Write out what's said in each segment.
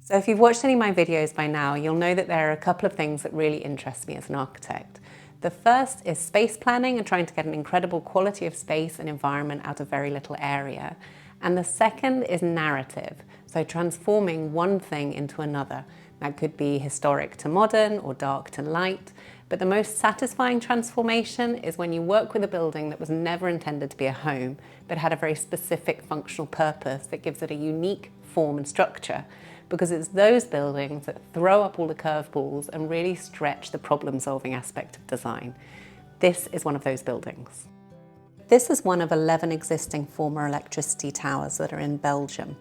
So if you've watched any of my videos by now, you'll know that there are a couple of things that really interest me as an architect. The first is space planning and trying to get an incredible quality of space and environment out of very little area. And the second is narrative, so transforming one thing into another. That could be historic to modern or dark to light, but the most satisfying transformation is when you work with a building that was never intended to be a home, but had a very specific functional purpose that gives it a unique form and structure. Because it's those buildings that throw up all the curveballs and really stretch the problem-solving aspect of design. This is one of those buildings. This is one of 11 existing former electricity towers that are in Belgium.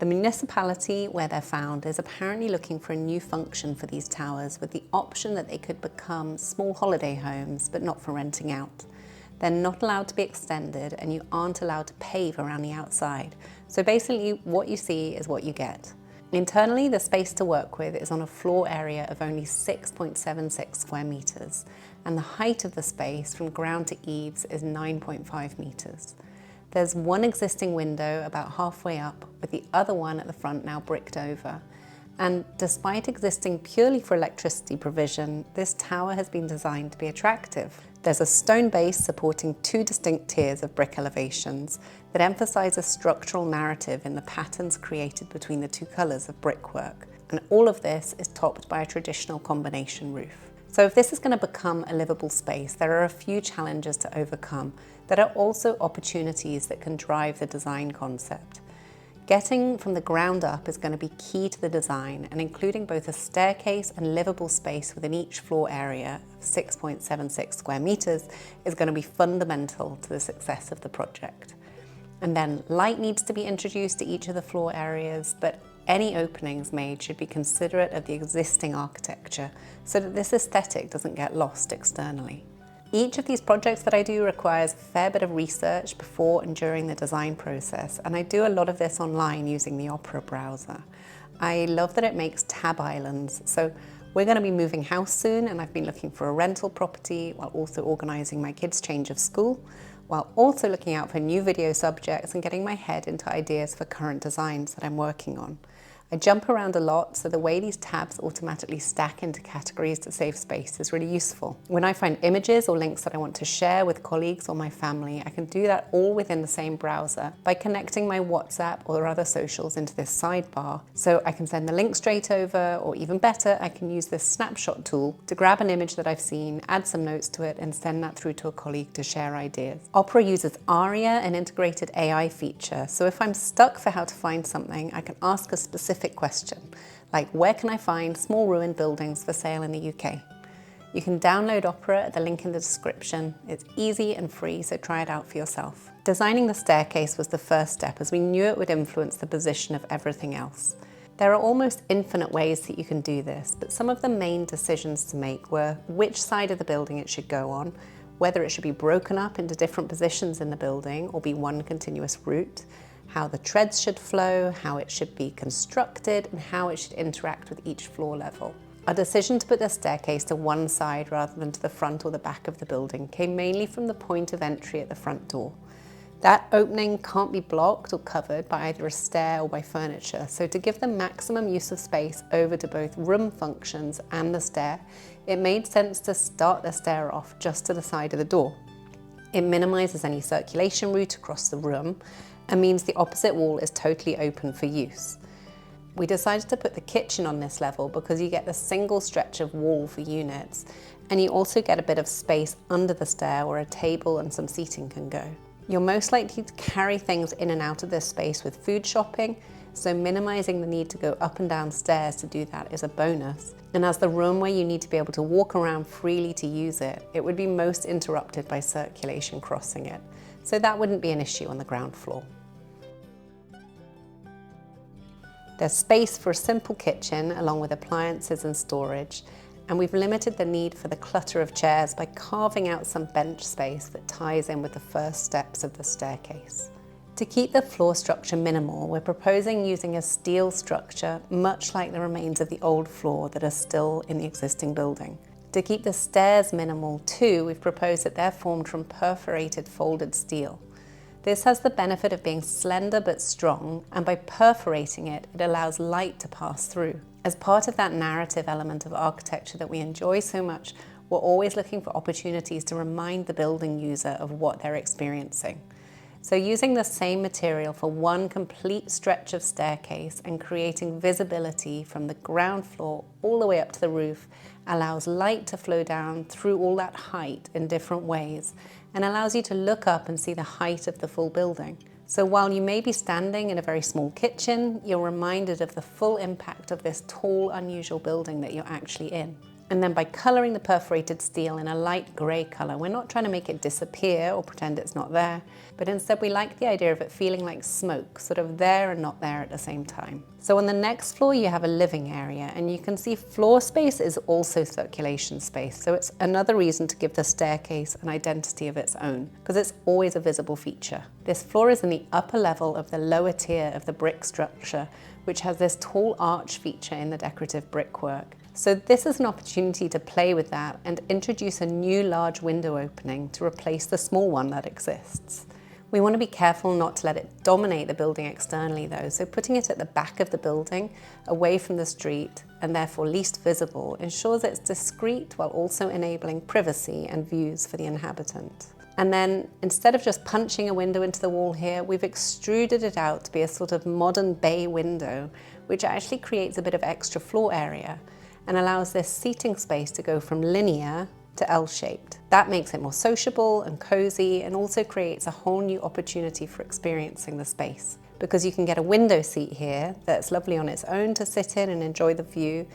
The municipality where they're found is apparently looking for a new function for these towers with the option that they could become small holiday homes, but not for renting out. They're not allowed to be extended and you aren't allowed to pave around the outside. So basically what you see is what you get. Internally, the space to work with is on a floor area of only 6.76 square meters, and the height of the space from ground to eaves is 9.5 meters. There's one existing window about halfway up, with the other one at the front now bricked over. And despite existing purely for electricity provision, this tower has been designed to be attractive. There's a stone base supporting two distinct tiers of brick elevations that emphasize a structural narrative in the patterns created between the two colours of brickwork. And all of this is topped by a traditional combination roof. So if this is going to become a livable space, there are a few challenges to overcome that are also opportunities that can drive the design concept. Getting from the ground up is going to be key to the design, and including both a staircase and livable space within each floor area of 6.76 square meters is going to be fundamental to the success of the project. And then light needs to be introduced to each of the floor areas, but any openings made should be considerate of the existing architecture so that this aesthetic doesn't get lost externally. Each of these projects that I do requires a fair bit of research before and during the design process, and I do a lot of this online using the Opera browser. I love that it makes tab islands, so we're going to be moving house soon and I've been looking for a rental property while also organising my kids' change of school, while also looking out for new video subjects and getting my head into ideas for current designs that I'm working on. I jump around a lot, so the way these tabs automatically stack into categories to save space is really useful. When I find images or links that I want to share with colleagues or my family, I can do that all within the same browser by connecting my WhatsApp or other socials into this sidebar. So I can send the link straight over, or even better, I can use this snapshot tool to grab an image that I've seen, add some notes to it, and send that through to a colleague to share ideas. Opera uses Aria, an integrated AI feature, so if I'm stuck for how to find something, I can ask a specific question, like where can I find small ruined buildings for sale in the UK? You can download Opera at the link in the description. It's easy and free, so try it out for yourself. Designing the staircase was the first step, as we knew it would influence the position of everything else. There are almost infinite ways that you can do this, but some of the main decisions to make were which side of the building it should go on, whether it should be broken up into different positions in the building or be one continuous route, how the treads should flow, how it should be constructed, and how it should interact with each floor level. Our decision to put the staircase to one side rather than to the front or the back of the building came mainly from the point of entry at the front door. That opening can't be blocked or covered by either a stair or by furniture, so to give the maximum use of space over to both room functions and the stair, it made sense to start the stair off just to the side of the door. It minimises any circulation route across the room and means the opposite wall is totally open for use. We decided to put the kitchen on this level because you get the single stretch of wall for units, and you also get a bit of space under the stair where a table and some seating can go. You're most likely to carry things in and out of this space with food shopping, so minimising the need to go up and down stairs to do that is a bonus. And as the room where you need to be able to walk around freely to use it, it would be most interrupted by circulation crossing it, so that wouldn't be an issue on the ground floor. There's space for a simple kitchen along with appliances and storage, and we've limited the need for the clutter of chairs by carving out some bench space that ties in with the first steps of the staircase. To keep the floor structure minimal, we're proposing using a steel structure much like the remains of the old floor that are still in the existing building. To keep the stairs minimal too, we've proposed that they're formed from perforated folded steel. This has the benefit of being slender but strong, and by perforating it, it allows light to pass through. As part of that narrative element of architecture that we enjoy so much, we're always looking for opportunities to remind the building user of what they're experiencing. So using the same material for one complete stretch of staircase and creating visibility from the ground floor all the way up to the roof allows light to flow down through all that height in different ways and allows you to look up and see the height of the full building. So while you may be standing in a very small kitchen, you're reminded of the full impact of this tall, unusual building that you're actually in. And then by colouring the perforated steel in a light grey colour, we're not trying to make it disappear or pretend it's not there, but instead we like the idea of it feeling like smoke, sort of there and not there at the same time. So on the next floor you have a living area, and you can see floor space is also circulation space, so it's another reason to give the staircase an identity of its own, because it's always a visible feature. This floor is in the upper level of the lower tier of the brick structure, which has this tall arch feature in the decorative brickwork. So this is an opportunity to play with that and introduce a new large window opening to replace the small one that exists. We want to be careful not to let it dominate the building externally though, so putting it at the back of the building, away from the street, and therefore least visible, ensures it's discreet while also enabling privacy and views for the inhabitant. And then, instead of just punching a window into the wall here, we've extruded it out to be a sort of modern bay window, which actually creates a bit of extra floor area and allows this seating space to go from linear to L-shaped. That makes it more sociable and cozy, and also creates a whole new opportunity for experiencing the space. Because you can get a window seat here that's lovely on its own to sit in and enjoy the view,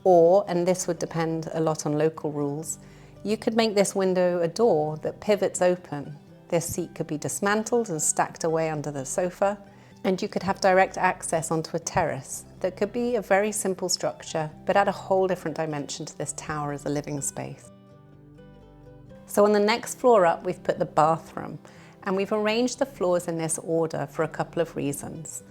or, and this would depend a lot on local rules, you could make this window a door that pivots open. This seat could be dismantled and stacked away under the sofa, and you could have direct access onto a terrace that could be a very simple structure, but add a whole different dimension to this tower as a living space. So on the next floor up, we've put the bathroom, and we've arranged the floors in this order for a couple of reasons.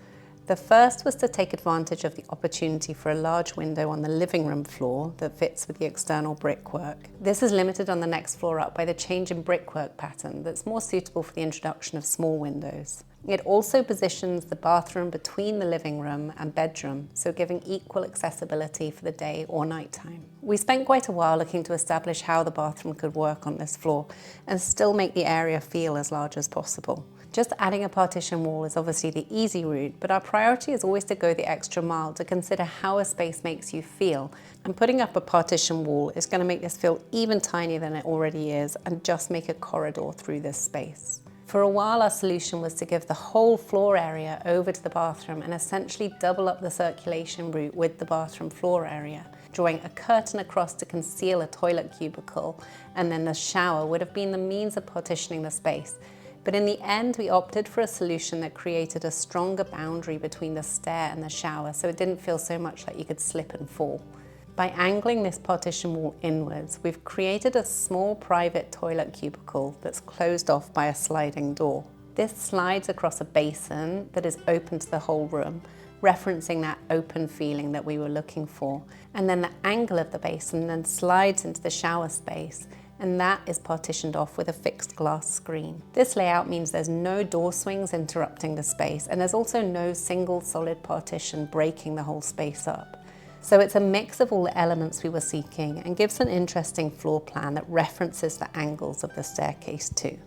The first was to take advantage of the opportunity for a large window on the living room floor that fits with the external brickwork. This is limited on the next floor up by the change in brickwork pattern that's more suitable for the introduction of small windows. It also positions the bathroom between the living room and bedroom, so giving equal accessibility for the day or nighttime. We spent quite a while looking to establish how the bathroom could work on this floor and still make the area feel as large as possible. Just adding a partition wall is obviously the easy route, but our priority is always to go the extra mile to consider how a space makes you feel. And putting up a partition wall is going to make this feel even tinier than it already is and just make a corridor through this space. For a while, our solution was to give the whole floor area over to the bathroom and essentially double up the circulation route with the bathroom floor area. Drawing a curtain across to conceal a toilet cubicle, and then the shower would have been the means of partitioning the space. But in the end, we opted for a solution that created a stronger boundary between the stair and the shower, so it didn't feel so much like you could slip and fall. By angling this partition wall inwards, we've created a small private toilet cubicle that's closed off by a sliding door. This slides across a basin that is open to the whole room, referencing that open feeling that we were looking for. And then the angle of the basin then slides into the shower space, and that is partitioned off with a fixed glass screen. This layout means there's no door swings interrupting the space, and there's also no single solid partition breaking the whole space up. So it's a mix of all the elements we were seeking and gives an interesting floor plan that references the angles of the staircase too.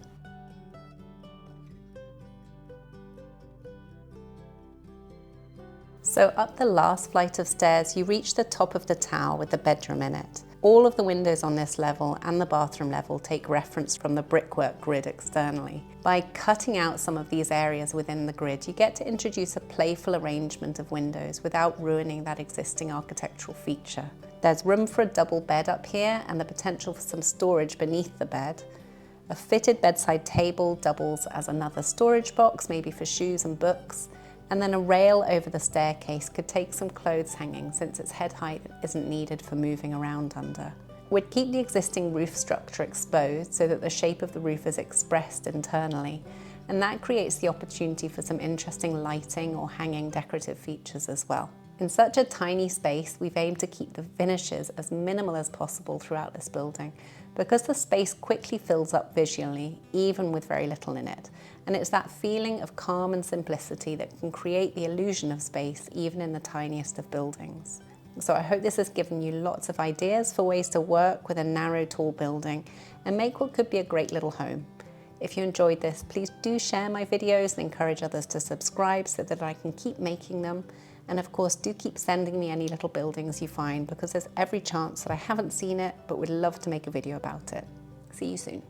So up the last flight of stairs, you reach the top of the tower with the bedroom in it. All of the windows on this level and the bathroom level take reference from the brickwork grid externally. By cutting out some of these areas within the grid, you get to introduce a playful arrangement of windows without ruining that existing architectural feature. There's room for a double bed up here and the potential for some storage beneath the bed. A fitted bedside table doubles as another storage box, maybe for shoes and books. And then a rail over the staircase could take some clothes hanging since its head height isn't needed for moving around under. We'd keep the existing roof structure exposed so that the shape of the roof is expressed internally, and that creates the opportunity for some interesting lighting or hanging decorative features as well. In such a tiny space, we've aimed to keep the finishes as minimal as possible throughout this building, because the space quickly fills up visually, even with very little in it, And it's that feeling of calm and simplicity that can create the illusion of space even in the tiniest of buildings. So I hope this has given you lots of ideas for ways to work with a narrow, tall building and make what could be a great little home. If you enjoyed this, please do share my videos and encourage others to subscribe so that I can keep making them. And of course, do keep sending me any little buildings you find, because there's every chance that I haven't seen it, but would love to make a video about it. See you soon.